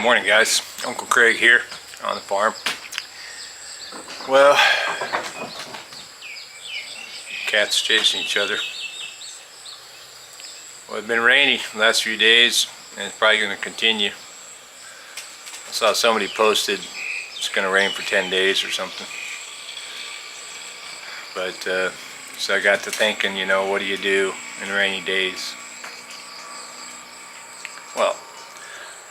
Morning guys, Uncle Craig here on the farm. Well, cats chasing each other. Well, it's been rainy the last few days and it's probably going to continue. I saw somebody posted it's going to rain for 10 days or something. But so I got to thinking, you know, what do you do in rainy days? Well,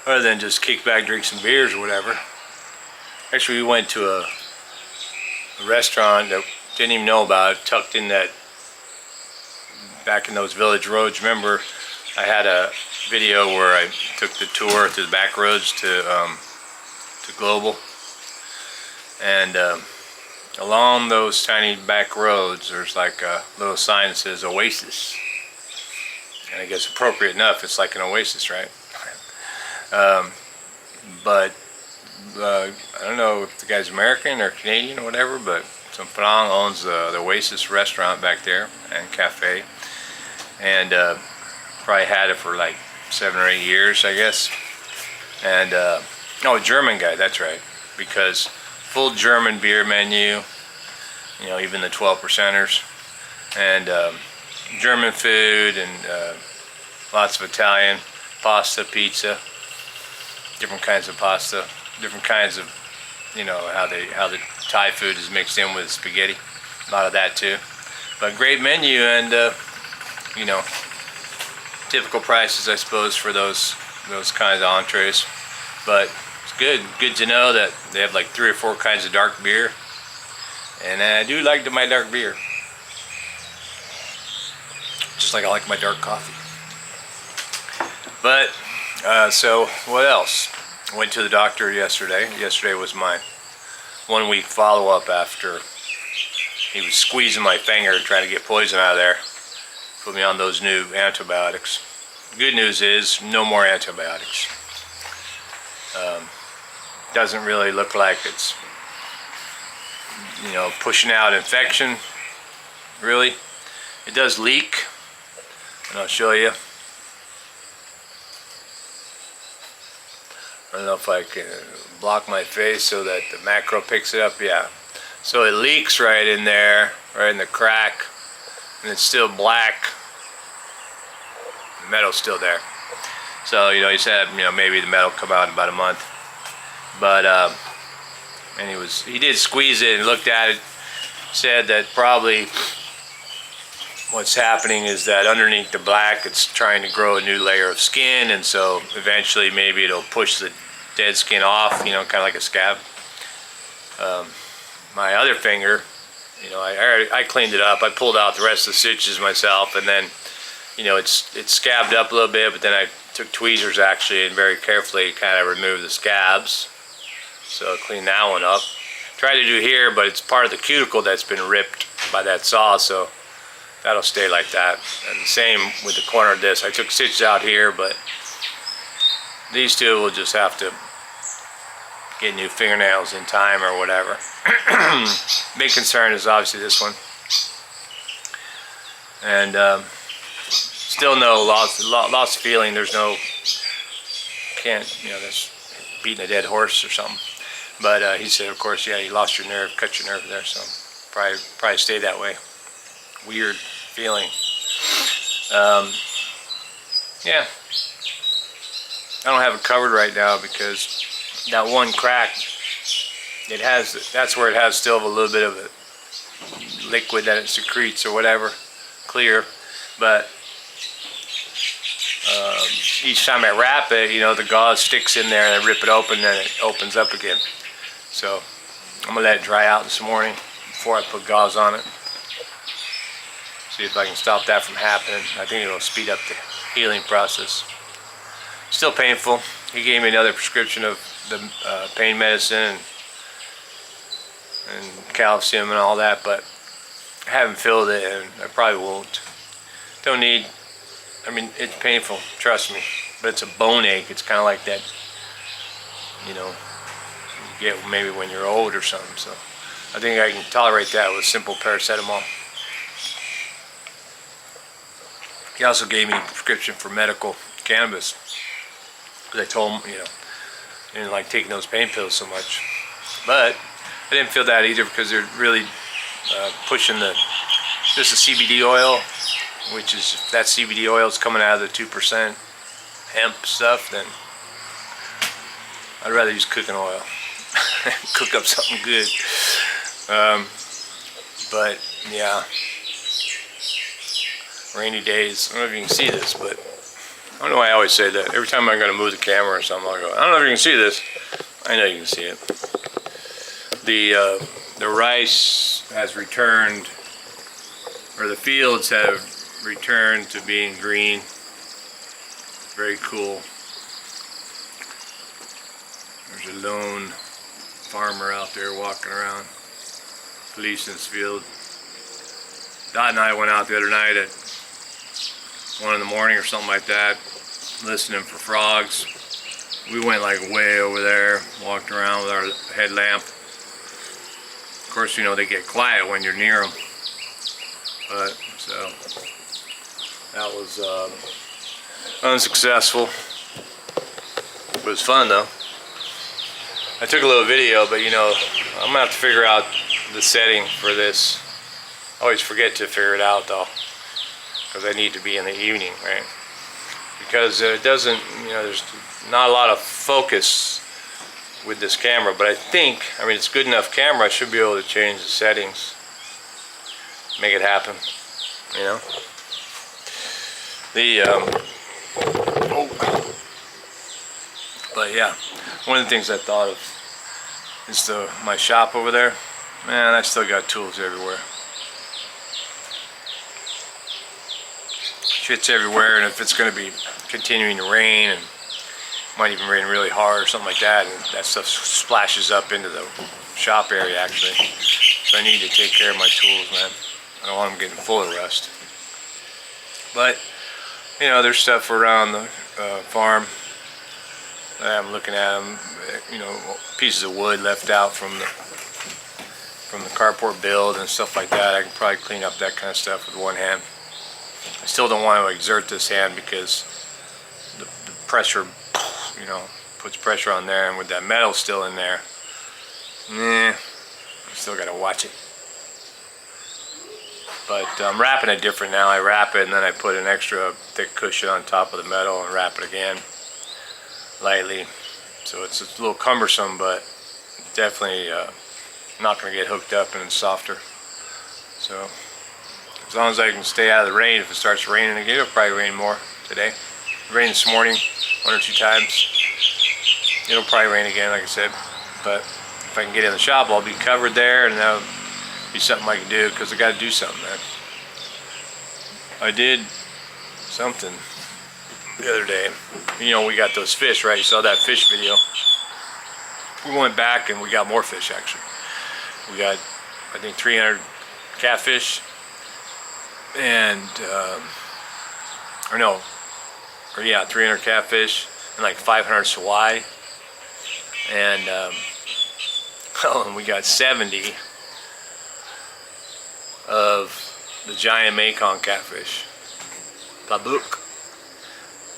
other than just kick back, drink some beers or whatever. Actually, we went to a restaurant that didn't even know about, tucked in that, back in those village roads. Remember, I had a video where I took the tour through the back roads to Global, and along those tiny back roads, there's like a little sign that says Oasis, and I guess appropriate enough, it's like an oasis, right? But I don't know if the guy's American or Canadian or whatever, but some Phanong owns the Oasis restaurant back there and cafe, and probably had it for like 7 or 8 years, I guess. And oh, a German guy, that's right, because full German beer menu, you know, even the 12%ers, and German food, and lots of Italian pasta, pizza, different kinds of pasta, different kinds of, you know, how the Thai food is mixed in with spaghetti, a lot of that too. But great menu, and you know, typical prices, I suppose, for those kinds of entrees. But it's good to know that they have like 3 or 4 kinds of dark beer, and I do like my dark beer, just like I like my dark coffee. But so what else? I went to the doctor yesterday. Yesterday was my 1-week follow-up after he was squeezing my finger trying to get poison out of there. Put me on those new antibiotics. Good news is no more antibiotics. Doesn't really look like it's, you know, pushing out infection, really. It does leak, and I'll show you. I don't know if I can block my face so that the macro picks it up. Yeah. So it leaks right in there, right in the crack, and it's still black. The metal's still there. So, you know, he said, you know, maybe the metal will come out in about a month. But and he did squeeze it and looked at it, said that probably what's happening is that underneath the black it's trying to grow a new layer of skin, and so eventually maybe it'll push the dead skin off, you know, kind of like a scab. My other finger, you know, I cleaned it up. I pulled out the rest of the stitches myself, and then, you know, it's scabbed up a little bit, but then I took tweezers actually and very carefully kind of removed the scabs. So I cleaned that one up. Tried to do here, but it's part of the cuticle that's been ripped by that saw, so that'll stay like that. And the same with the corner of this. I took stitches out here, but these two will just have to get new fingernails in time or whatever. Big concern is obviously this one. And still no loss of feeling. There's no, can't, you know, that's beating a dead horse or something. But he said, of course, yeah, you lost your nerve, cut your nerve there, so probably stay that way. Weird feeling. Yeah, I don't have it covered right now because that one crack, it has, that's where it has still a little bit of a liquid that it secretes or whatever, clear. But each time I wrap it, you know, the gauze sticks in there and I rip it open and it opens up again. So I'm gonna let it dry out this morning before I put gauze on it. See if I can stop that from happening. I think it'll speed up the healing process. Still painful. He gave me another prescription of the pain medicine and calcium and all that, but I haven't filled it and I probably won't. Don't need, I mean, it's painful, trust me, but it's a bone ache. It's kind of like that, you know, you get maybe when you're old or something. So I think I can tolerate that with simple paracetamol. He also gave me a prescription for medical cannabis because I told him, you didn't like taking those pain pills so much. But I didn't feel that either because they're really pushing just the CBD oil, which is, if that CBD oil is coming out of the 2% hemp stuff, then I'd rather use cooking oil. Cook up something good. But yeah, rainy days. I don't know if you can see this, but I don't know why I always say that. Every time I'm going to move the camera or something, I'll go, I don't know if you can see this. I know you can see it. The rice has returned, or the fields have returned to being green. Very cool. There's a lone farmer out there walking around, policing his field. Dot and I went out the other night at 1 in the morning or something like that, listening for frogs. We went like way over there, walked around with our headlamp. Of course, you know, they get quiet when you're near them. But, so, that was unsuccessful. It was fun though. I took a little video, but you know, I'm gonna have to figure out the setting for this. I always forget to figure it out though, because I need to be in the evening, right? Because it doesn't, you know, there's not a lot of focus with this camera, but I mean, it's good enough camera, I should be able to change the settings, make it happen, you know? But yeah, one of the things I thought of is my shop over there. Man, I still got tools everywhere. Shit's everywhere, and if it's going to be continuing to rain, and might even rain really hard or something like that, and that stuff splashes up into the shop area actually. So I need to take care of my tools, man. I don't want them getting full of rust. But, you know, there's stuff around the farm. I'm looking at them, you know, pieces of wood left out from the carport build and stuff like that. I can probably clean up that kind of stuff with one hand. I still don't want to exert this hand because the pressure, you know, puts pressure on there, and with that metal still in there, I still got to watch it. But I'm wrapping it different now. I wrap it and then I put an extra thick cushion on top of the metal and wrap it again lightly. So it's a little cumbersome, but definitely not going to get hooked up, and it's softer. So as long as I can stay out of the rain, if it starts raining again, it'll probably rain more today. It rained this morning 1 or 2 times. It'll probably rain again, like I said. But if I can get in the shop, I'll be covered there, and that'll be something I can do, because I got to do something, man. I did something the other day. You know, we got those fish, right? You saw that fish video. We went back and we got more fish, actually. We got, I think, 300 catfish, and 300 catfish and like 500 swai, and and we got 70 of the giant Mekong catfish. Babook.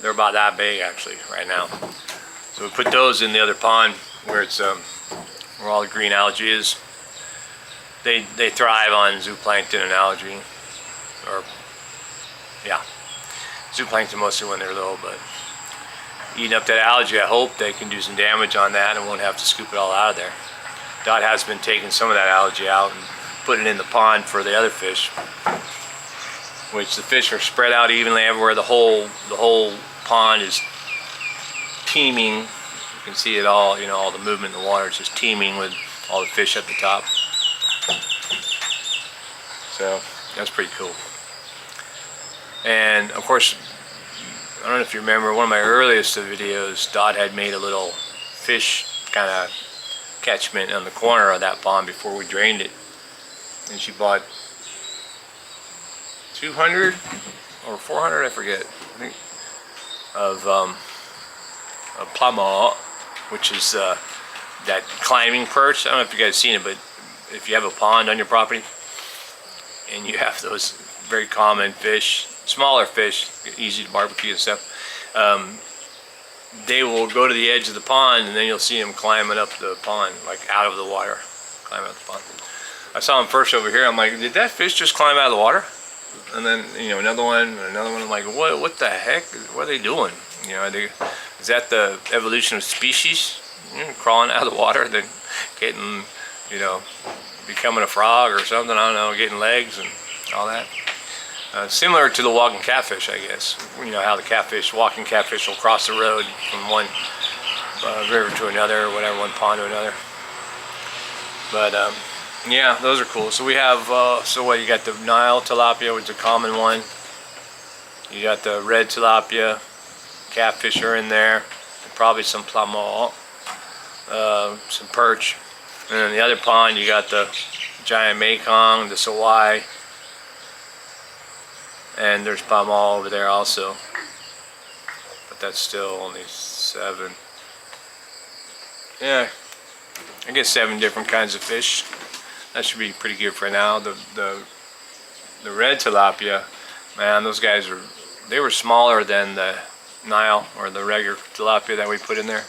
They're about that big actually right now. So we put those in the other pond where it's where all the green algae is. They thrive on zooplankton and algae, or yeah, zooplankton mostly when they're little, but eating up that algae, I hope they can do some damage on that and won't have to scoop it all out of there. Dot has been taking some of that algae out and putting it in the pond for the other fish, which the fish are spread out evenly everywhere. The whole pond is teeming. You can see it all, you know, all the movement in the water is just teeming with all the fish at the top. So that's pretty cool. And of course, I don't know if you remember, one of my earliest videos, Dot had made a little fish kind of catchment on the corner of that pond before we drained it. And she bought 200 or 400, I forget, I think, of plamo, which is that climbing perch. I don't know if you guys seen it, but if you have a pond on your property and you have those very common fish, smaller fish, easy to barbecue and stuff, they will go to the edge of the pond, and then you'll see them climbing up the pond, like out of the water, climbing up the pond. I saw them first over here. I'm like, did that fish just climb out of the water? And then, you know, another one, and another one. I'm like, what the heck? What are they doing? You know, is that the evolution of species? You know, crawling out of the water, then getting, you know, becoming a frog or something, I don't know, getting legs and all that. Similar to the walking catfish, I guess. You know how the walking catfish will cross the road from one river to another, or whatever, one pond to another. But yeah, those are cool. So we have, so what, you got the Nile tilapia, which is a common one. You got the red tilapia, catfish are in there, and probably some plummet, some perch. And in the other pond, you got the giant Mekong, the Sawai, and there's plummet over there also. But that's still only 7. Yeah, I guess 7 different kinds of fish. That should be pretty good for now. The red tilapia, man, those guys they were smaller than the Nile or the regular tilapia that we put in there.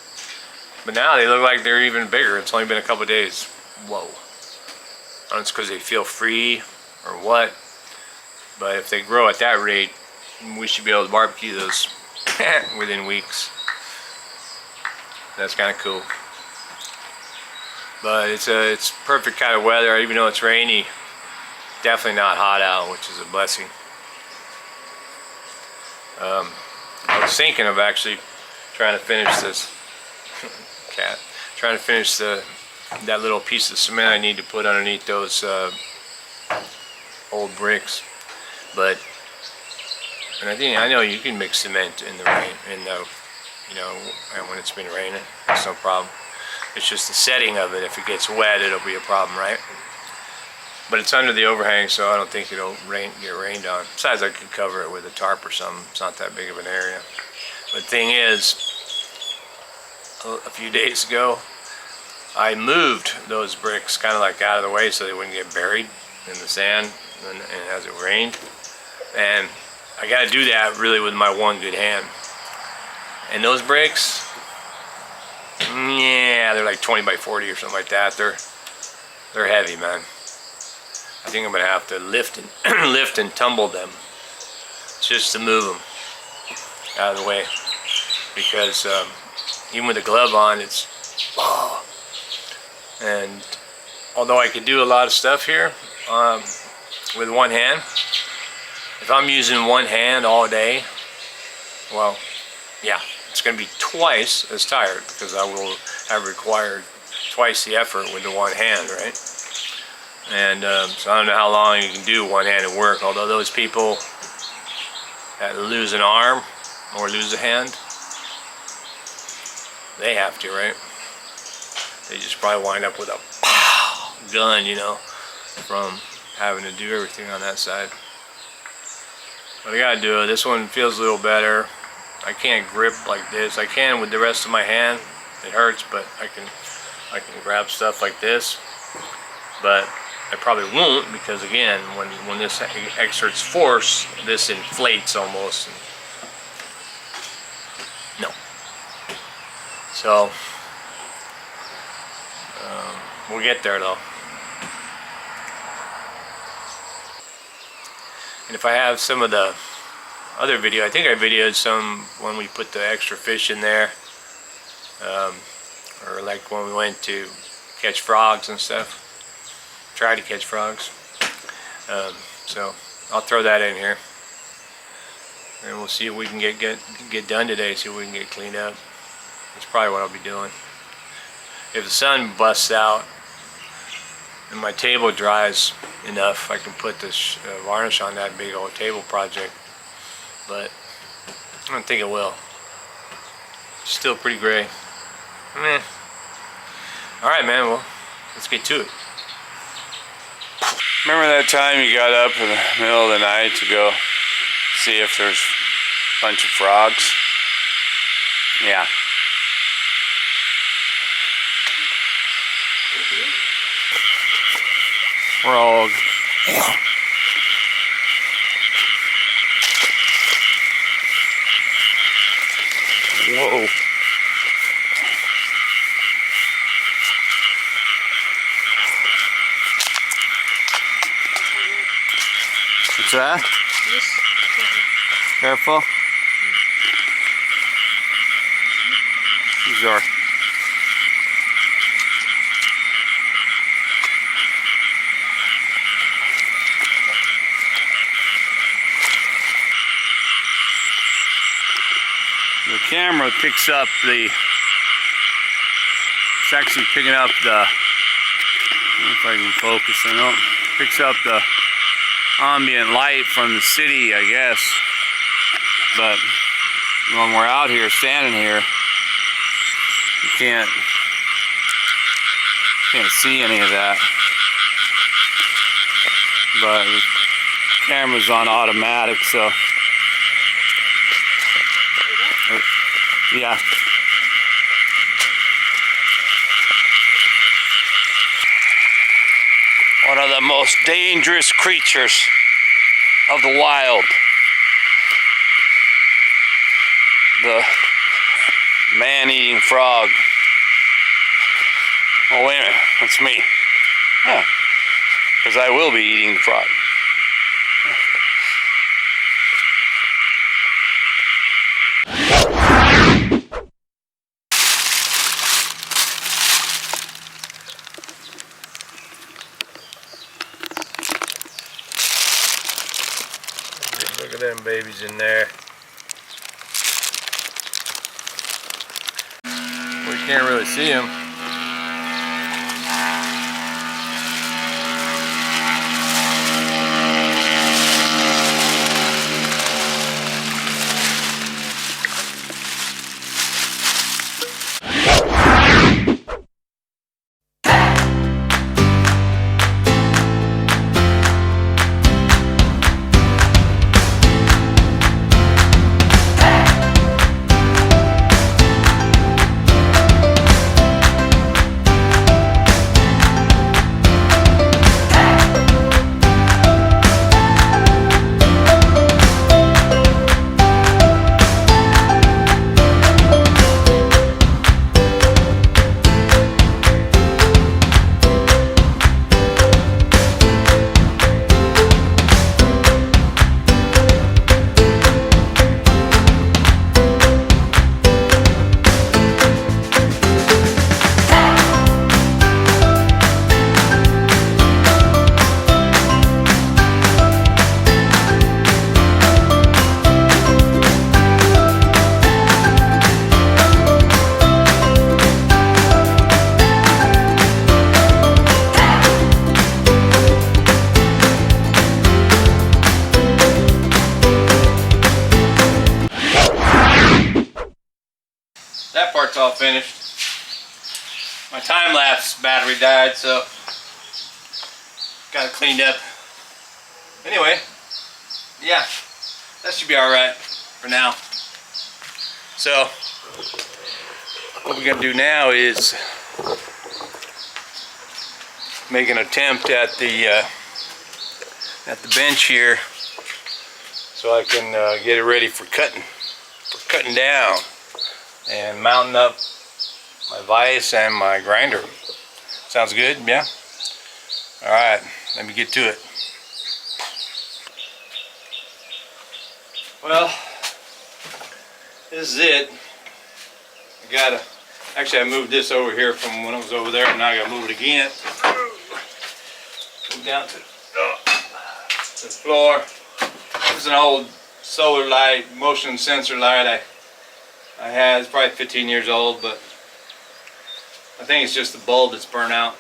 But now they look like they're even bigger. It's only been a couple days. Whoa. I don't know if it's because they feel free or what. But if they grow at that rate, we should be able to barbecue those within weeks. That's kind of cool. But it's perfect kind of weather, even though it's rainy. Definitely not hot out, which is a blessing. I was thinking of actually trying to finish this trying to finish that little piece of cement I need to put underneath those old bricks. But I know you can mix cement in the rain, you know, when it's been raining. That's no problem. It's just the setting of it. If it gets wet, it'll be a problem, right? But it's under the overhang, so I don't think it'll get rained on. Besides, I could cover it with a tarp or something. It's not that big of an area. But the thing is, a few days ago, I moved those bricks kind of like out of the way so they wouldn't get buried in the sand and as it rained. And I got to do that really with my one good hand. And those bricks, yeah, they're like 20 by 40 or something like that. They're heavy, man. I think I'm gonna have to lift and tumble them just to move them out of the way, because even with the glove on, it's and although I could do a lot of stuff here with one hand, if I'm using one hand all day, well, yeah, it's going to be twice as tired, because I will have required twice the effort with the one hand, right? And so I don't know how long you can do one-handed work, although those people that lose an arm or lose a hand, they have to, right? They just probably wind up with a gun, you know, from having to do everything on that side. But I gotta do it. This one feels a little better. I can't grip like this. I can with the rest of my hand. It hurts, but I can grab stuff like this. But I probably won't, because again, when this exerts force, this inflates almost. No. So we'll get there though. And if I have some of the other video, I think I videoed some when we put the extra fish in there, or like when we went to catch frogs and stuff, try to catch frogs. So I'll throw that in here, and we'll see if we can get done today. See if we can get cleaned up. That's probably what I'll be doing. If the sun busts out and my table dries enough, I can put this varnish on that big old table project. But I don't think it will. It's still pretty gray. Meh. Alright, man, well, let's get to it. Remember that time you got up in the middle of the night to go see if there's a bunch of frogs? Yeah. Frog. Whoa. that? Careful. These are the camera picks up the, it's actually picking up the, I don't know if I can focus or not, picks up the ambient light from the city, I guess. But when we're out here, standing here, you can't see any of that. But the camera's on automatic, so yeah. One of the most dangerous creatures of the wild. The man-eating frog. Oh, wait a minute, that's me. Yeah, because I will be eating the frog. Look at them babies in there. We can't really see them. That part's all finished. My time-lapse battery died, so got it cleaned up. Anyway, yeah, that should be alright for now. So, what we're gonna do now is make an attempt at the bench here, so I can get it ready for cutting down and mounting up my vise and my grinder. Sounds good, yeah? Alright, let me get to it. Well, this is it. Actually I moved this over here from when I was over there, and now I gotta move it again. Move down to the floor. This is an old solar light, motion sensor light I had. It's probably 15 years old, but I think it's just the bulb that's burnt out.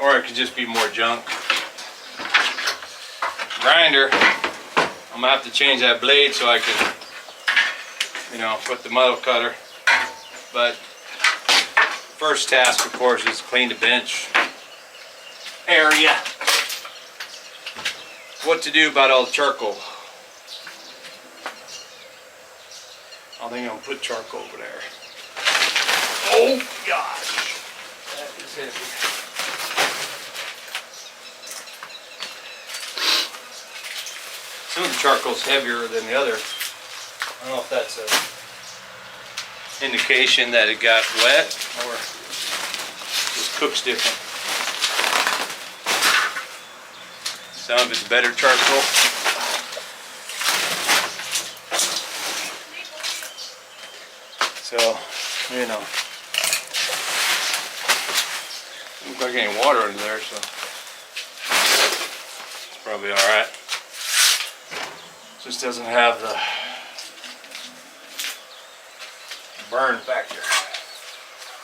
Or it could just be more junk. Grinder, I'm gonna have to change that blade so I can, put the muddle cutter. But first task, of course, is to clean the bench area. What to do about all the charcoal? I think I'm gonna put charcoal over there. Oh gosh, that is heavy. Some of the charcoal's heavier than the other. I don't know if that's an indication that it got wet or just cooks different. Some of it's better charcoal. So, you know, doesn't look like any water under there, so it's probably alright. Just doesn't have the burn factor.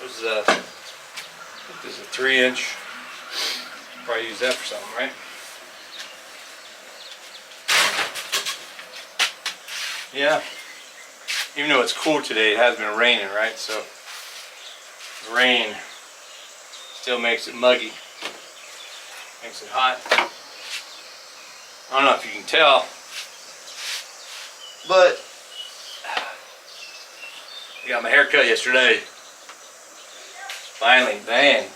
This is a 3-inch. Probably use that for something, right? Yeah. Even though it's cool today, it has been raining, right? So the rain still makes it muggy, makes it hot. I don't know if you can tell, but I got my hair cut yesterday. Finally, man.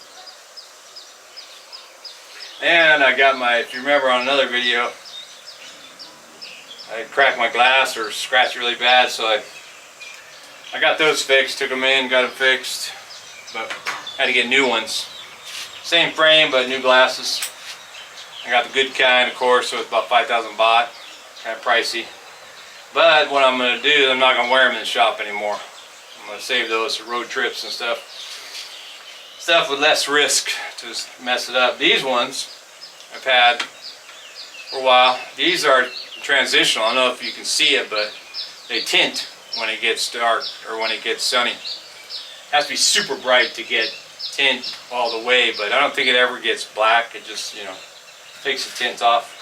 And I got my, if you remember on another video, I cracked my glass or scratched it really bad, so I got those fixed, took them in, got them fixed, but had to get new ones. Same frame, but new glasses. I got the good kind, of course, so it's about 5,000 baht, kind of pricey. But what I'm going to do, I'm not going to wear them in the shop anymore. I'm going to save those for road trips and stuff. Stuff with less risk to just mess it up. These ones I've had for a while. These are transitional. I don't know if you can see it, but they tint when it gets dark or when it gets sunny. It has to be super bright to get tint all the way, but I don't think it ever gets black. It just, you know, takes the tint off.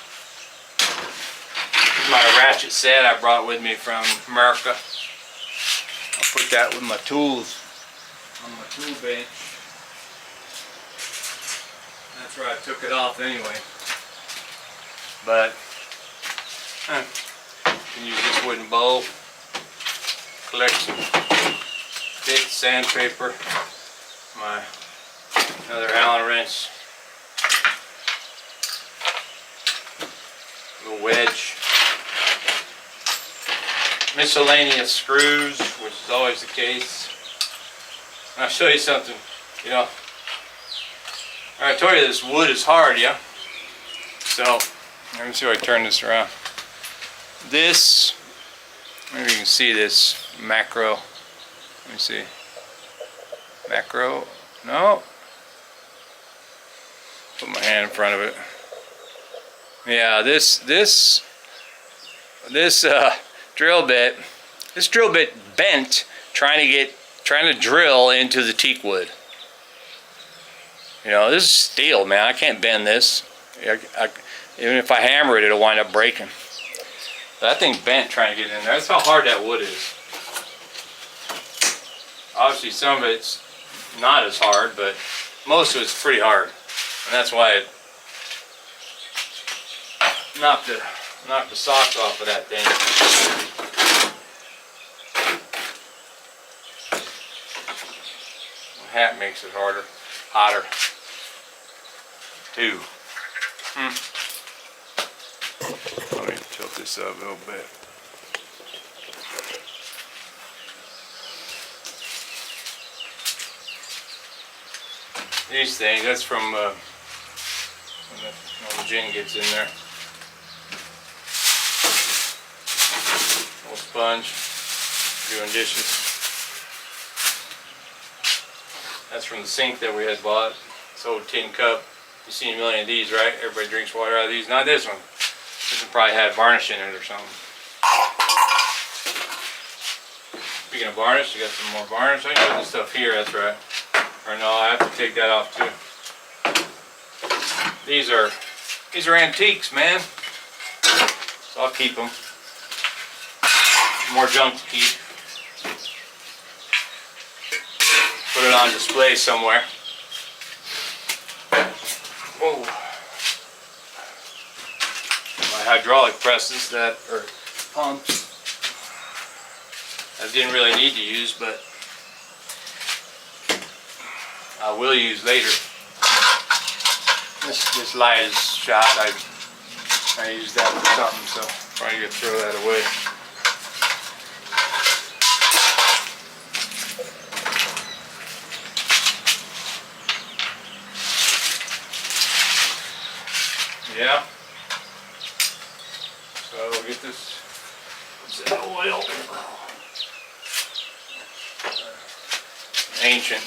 This is my ratchet set I brought with me from America. I'll put that with my tools on my tool bench. That's where I took it off anyway. But you can use this wooden bowl, collect some bits, sandpaper, my another Allen wrench, little wedge, miscellaneous screws, which is always the case. And I'll show you something, you know. I told you this wood is hard, yeah? So, let me see if I turn this around. This, maybe you can see this macro. Let me see. Macro, no. Put my hand in front of it. Yeah, this drill bit bent trying to drill into the teak wood. You know, this is steel, man. I can't bend this. Even if I hammer it, it'll wind up breaking. That thing's bent trying to get in there. That's how hard that wood is. Obviously, some of it's not as hard, but most of it's pretty hard. And that's why it knocked the socks off of that thing. The hat makes it hotter. Too. Let me tilt this up a little bit. These things, that's from when the gin gets in there. Little sponge, doing dishes. That's from the sink that we had bought. This old tin cup. You've seen a million of these, right? Everybody drinks water out of these. Not this one. This one probably had varnish in it or something. Speaking of varnish, you got some more varnish. I can put this stuff here, that's right. Or no, I have to take that off too. These are antiques, man. So I'll keep them. More junk to keep. Put it on display somewhere. Whoa. My hydraulic presses that are pumps. I didn't really need to use, but I will use later. This light is shot. I used that for something, so probably gonna throw that away. Yeah. So we'll get this oil. Ancient.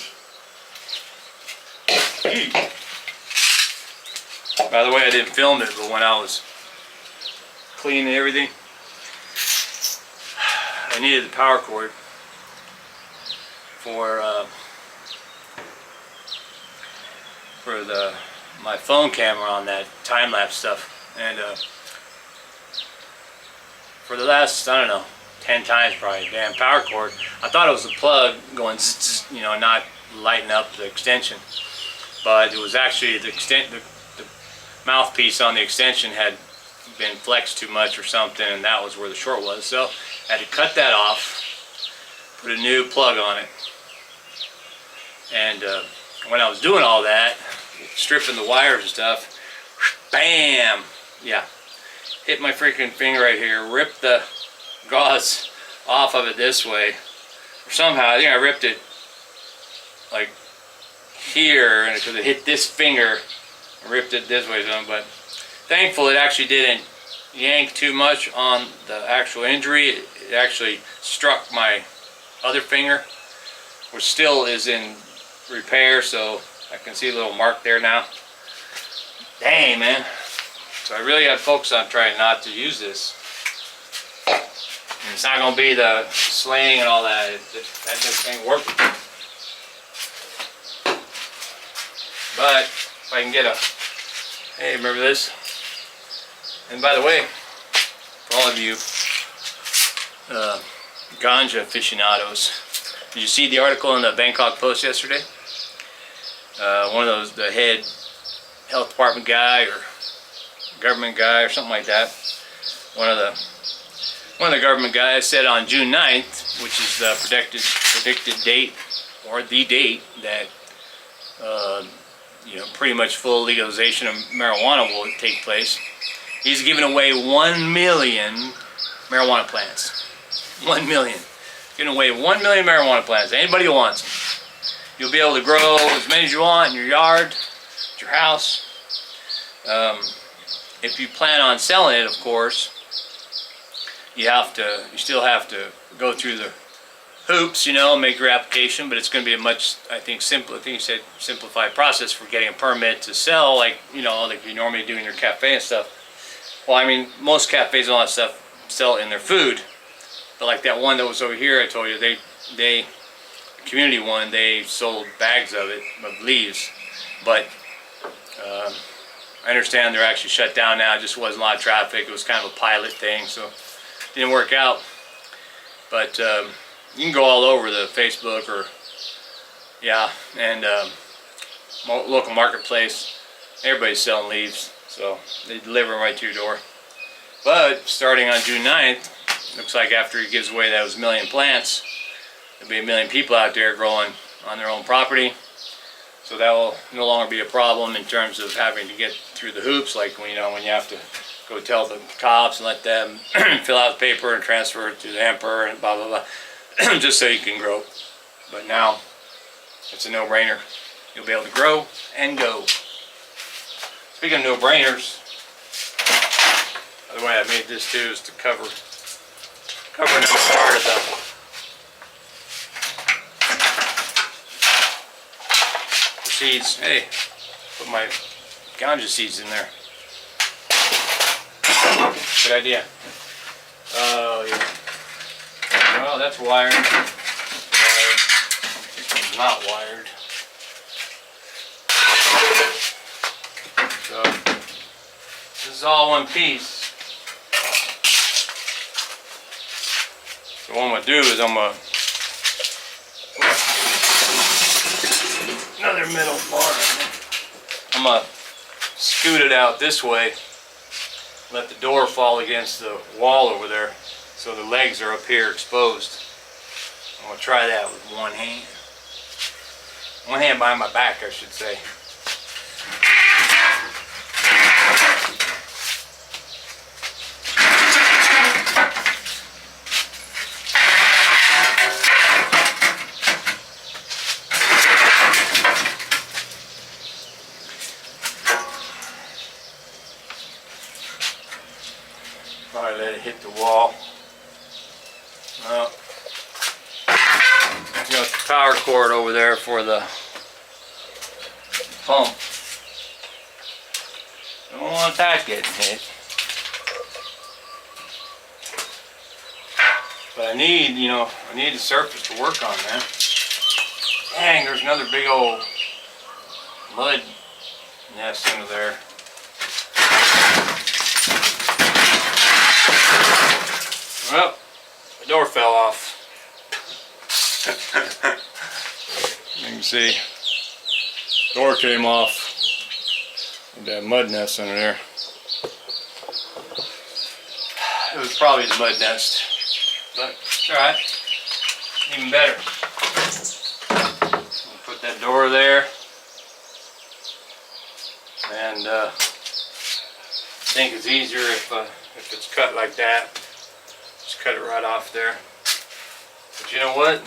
By the way, I didn't film it, but when I was cleaning everything, I needed the power cord for my phone camera on that time-lapse stuff, and for the last, I don't know, 10 times probably, damn power cord, I thought it was the plug going, you know, not lighting up the extension, but it was actually the mouthpiece on the extension had been flexed too much or something, and that was where the short was. So I had to cut that off, put a new plug on it, and when I was doing all that, stripping the wires and stuff, bam, yeah, hit my freaking finger right here, ripped the gauze off of it this way, or somehow I think I ripped it like here, and because it hit this finger, I ripped it this way, but thankfully it actually didn't yank too much on the actual injury. It actually struck my other finger, which still is in repair, so I can see a little mark there now. Dang, man. So I really got to focus on trying not to use this. And it's not going to be the sling and all that. That just ain't working. But if I can get a, hey, remember this? And by the way, for all of you ganja aficionados, did you see the article in the Bangkok Post yesterday? One of those, the head health department guy or government guy or something like that. One of the government guys said on June 9th, which is the predicted date, or the date that you know, pretty much full legalization of marijuana will take place. He's giving away 1 million marijuana plants. 1 million. Giving away 1 million marijuana plants. Anybody who wants them. You'll be able to grow as many as you want in your yard, at your house. If you plan on selling it, of course, you still have to go through the hoops, you know, make your application, but it's going to be a much, I think you said simplified process for getting a permit to sell, like, you know, like you normally do in your cafe and stuff. Well, I mean, most cafes and all that stuff sell in their food, but like that one that was over here, I told you, they community one, they sold bags of it, of leaves, but I understand they're actually shut down now. It just wasn't a lot of traffic. It was kind of a pilot thing, so it didn't work out. But you can go all over the Facebook or, yeah, and local marketplace. Everybody's selling leaves, so they deliver them right to your door. But starting on June 9th, looks like after he gives away those 1 million plants, there'll be 1 million people out there growing on their own property. So that will no longer be a problem in terms of having to get through the hoops, like when you have to go tell the cops and let them fill out the paper and transfer it to the emperor and blah blah blah, just so you can grow. But now it's a no-brainer. You'll be able to grow and go. Speaking of no-brainers, by the way, I made this too is to cover another part of the seeds. Hey, put my ganja seeds in there. Good idea. Oh, yeah. Well, that's wired. This one's not wired. So, this is all one piece. So what I'm going to do is I'm going to another metal bar. I'm going to scoot it out this way. Let the door fall against the wall over there so the legs are up here exposed. I'm going to try that with one hand. One hand behind my back, I should say. Probably let it hit the wall. Well, you got the power cord over there for the pump. Don't want that getting hit. But I need, I need the surface to work on, man. Dang, there's another big old mud nest under there. Well, the door fell off. You can see, door came off with that mud nest under there. It was probably the mud nest, but it's alright. Even better. Put that door there, and I think it's easier if it's cut like that. Just cut it right off there. But you know what?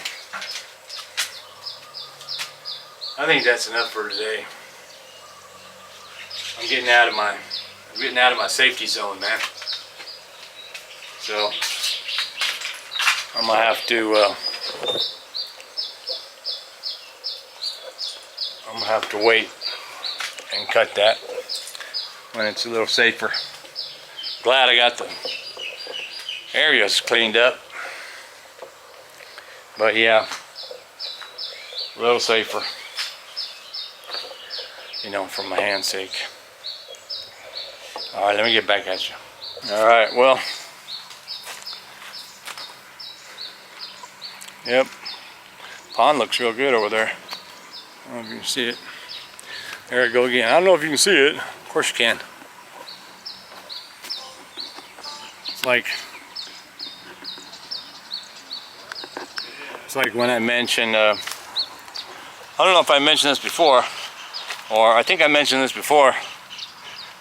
I think that's enough for today. I'm getting out of my safety zone, man. So I'm gonna have to wait and cut that when it's a little safer. Glad I got the areas cleaned up, but yeah, a little safer, for my hand's sake. All right, let me get back at you. All right, well, yep, pond looks real good over there. I don't know if you can see it. There it go again. I don't know if you can see it. Of course you can. It's like when I mentioned, I don't know if I mentioned this before, or I think I mentioned this before.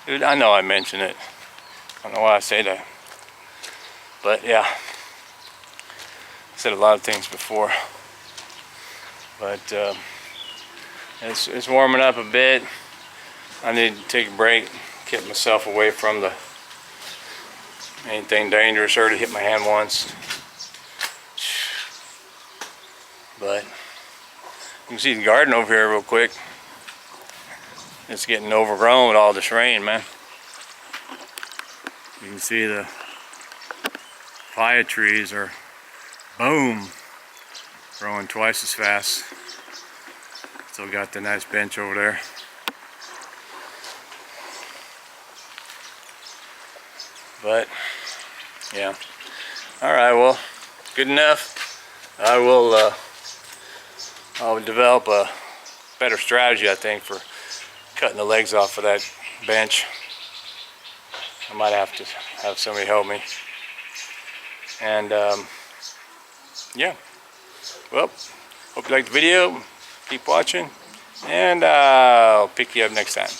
Dude, I know I mentioned it. I don't know why I say that. But yeah, I said a lot of things before. But it's warming up a bit. I need to take a break, get myself away from anything dangerous. I already hit my hand once. But you can see the garden over here real quick. It's getting overgrown with all this rain, man. You can see the fire trees are, boom, growing twice as fast. Still got the nice bench over there. But yeah, all right, well, good enough. I'll develop a better strategy, I think, for cutting the legs off of that bench. I might have to have somebody help me. And yeah, well, hope you liked the video. Keep watching, and I'll pick you up next time.